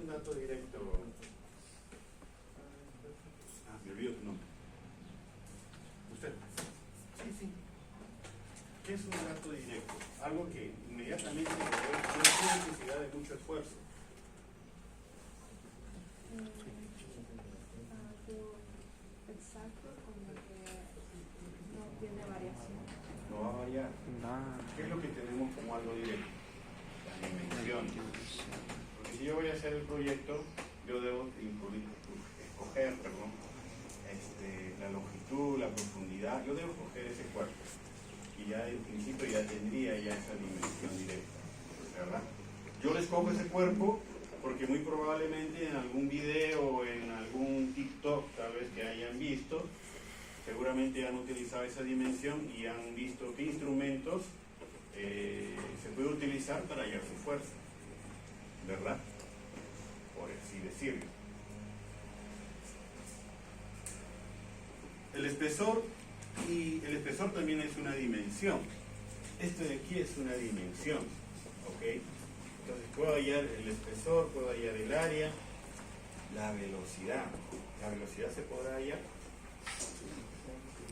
un dato directo? Me olvido tu nombre. ¿Usted? Sí. ¿Qué es un dato directo? Algo que inmediatamente no tiene necesidad de mucho esfuerzo. Algo exacto, como que no tiene variación. No va a variar. ¿Qué es lo que tenemos como algo directo? La dimensión. Porque si yo voy a hacer el proyecto, yo debo escoger la longitud, la profundidad. Yo debo escoger ese cuerpo. Y ya en principio ya tendría ya esa dimensión directa, ¿verdad? Yo les escojo ese cuerpo porque muy probablemente en algún video o en algún TikTok tal vez que hayan visto, seguramente han utilizado esa dimensión y han visto qué instrumentos se puede utilizar para hallar su fuerza, ¿verdad? Por así decirlo. El espesor, y el espesor también es una dimensión. Esto de aquí es una dimensión, ¿ok? Entonces puedo hallar el espesor, puedo hallar el área, la velocidad. ¿La velocidad se podrá hallar?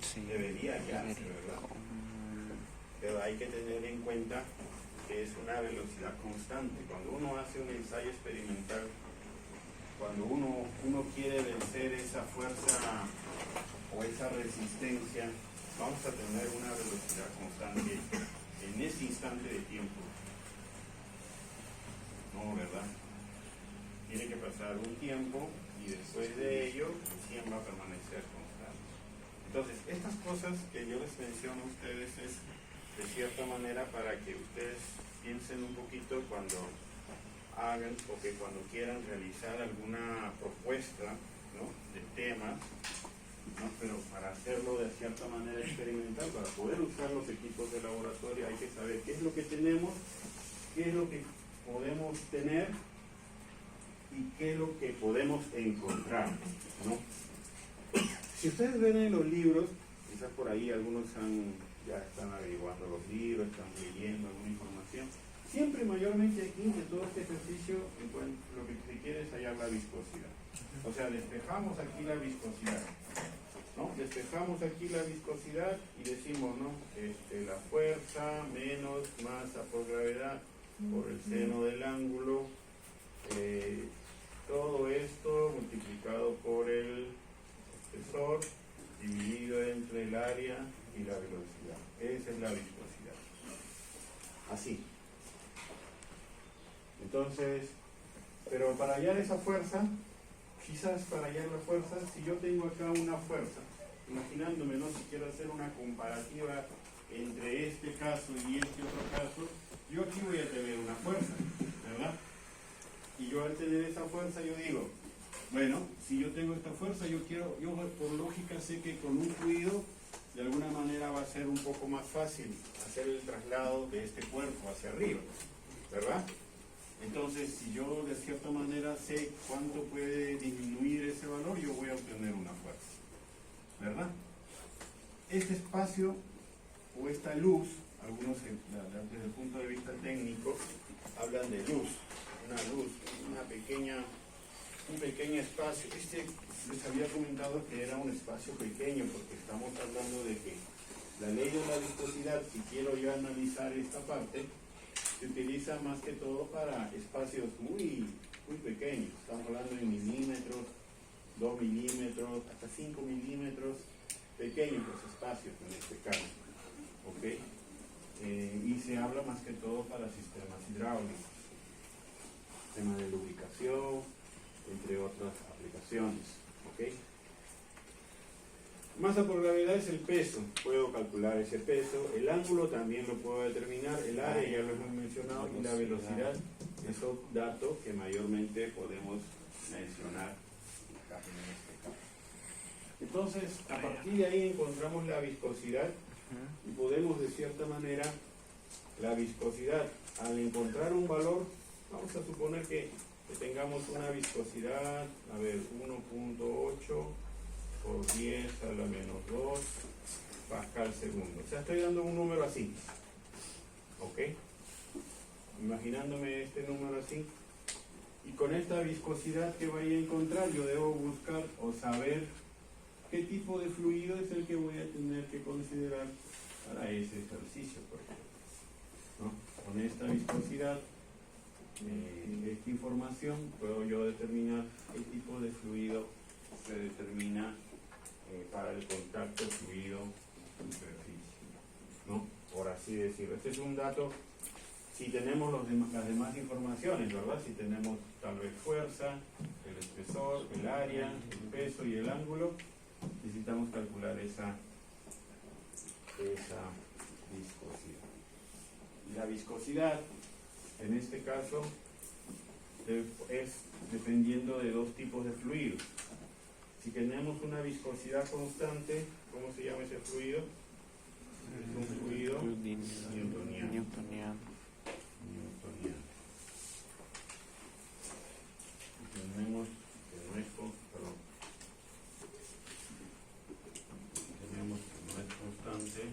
Sí. Debería hallarse, ¿verdad? Pero hay que tener en cuenta que es una velocidad constante. Cuando uno hace un ensayo experimental, cuando uno quiere vencer esa fuerza o esa resistencia, vamos a tener una velocidad constante en ese instante de tiempo. No, ¿verdad? Tiene que pasar un tiempo y después de ello recién va a permanecer constante. Entonces, estas cosas que yo les menciono a ustedes es de cierta manera para que ustedes piensen un poquito cuando hagan o que cuando quieran realizar alguna propuesta, ¿no?, de temas, ¿no?, pero para hacerlo de cierta manera experimental, para poder usar los equipos de laboratorio hay que saber qué es lo que tenemos, qué es lo que podemos tener y qué es lo que podemos encontrar, ¿no? Si ustedes ven en los libros, quizás por ahí algunos ya están averiguando los libros, están leyendo alguna información, siempre mayormente aquí de todo este ejercicio lo que se quiere es hallar la viscosidad. O sea, despejamos aquí la viscosidad, ¿no? Despejamos aquí la viscosidad y decimos, ¿no?, la fuerza menos masa por gravedad por el seno del ángulo, todo esto multiplicado por el espesor dividido entre el área y la velocidad. Esa es la viscosidad. Así. Entonces, pero para hallar esa fuerza, quizás para hallar la fuerza, si yo tengo acá una fuerza, imaginándome, ¿no?, si quiero hacer una comparativa entre este caso y este otro caso, yo aquí voy a tener una fuerza, ¿verdad? Y yo al tener esa fuerza yo digo, bueno, si yo tengo esta fuerza, yo por lógica sé que con un fluido de alguna manera va a ser un poco más fácil hacer el traslado de este cuerpo hacia arriba, ¿verdad? Entonces, si yo de cierta manera sé cuánto puede disminuir ese valor, yo voy a obtener una fuerza, ¿verdad? Este espacio o esta luz, algunos desde el punto de vista técnico hablan de luz, un pequeño espacio. Les había comentado que era un espacio pequeño porque estamos hablando de que la ley de la viscosidad, si quiero yo analizar esta parte, se utiliza más que todo para espacios muy, muy pequeños. Estamos hablando de milímetros, 2 milímetros, hasta 5 milímetros, pequeños los espacios en este caso, ¿ok? Y se habla más que todo para sistemas hidráulicos, tema de lubricación, entre otras aplicaciones, ¿ok? Masa por gravedad es el peso, puedo calcular ese peso, el ángulo también lo puedo determinar, el área ya lo hemos mencionado, y la velocidad es otro dato que mayormente podemos mencionar acá en este caso. Entonces, a partir de ahí encontramos la viscosidad y podemos de cierta manera, la viscosidad, al encontrar un valor, vamos a suponer que tengamos una viscosidad, a ver, 1.8 por 10 a la menos 2 pascal segundo. O sea, estoy dando un número así, ¿ok? Imaginándome este número así, Y con esta viscosidad que vaya a encontrar, yo debo buscar o saber qué tipo de fluido es el que voy a tener que considerar para ese ejercicio, por ejemplo, ¿no? Con esta viscosidad, esta información, puedo yo determinar qué tipo de fluido se determina para el contacto fluido-superficie, ¿no? Por así decirlo. Este es un dato, si tenemos las demás informaciones, ¿verdad? Si tenemos tal vez fuerza, el espesor, el área, el peso y el ángulo, necesitamos calcular esa viscosidad. Y la viscosidad, en este caso, es dependiendo de dos tipos de fluidos. Si tenemos una viscosidad constante, ¿cómo se llama ese fluido? Es un fluido newtoniano. Tenemos que no es constante, es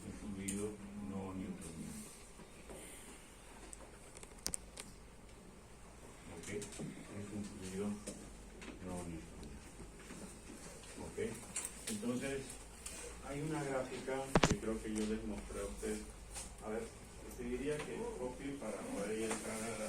un fluido no newtoniano. ¿Ok? Es un fluido no newtoniano. ¿Ok? Entonces, hay una gráfica que creo que yo les mostré a ustedes. A ver, les pediría que copie para poder entrar a la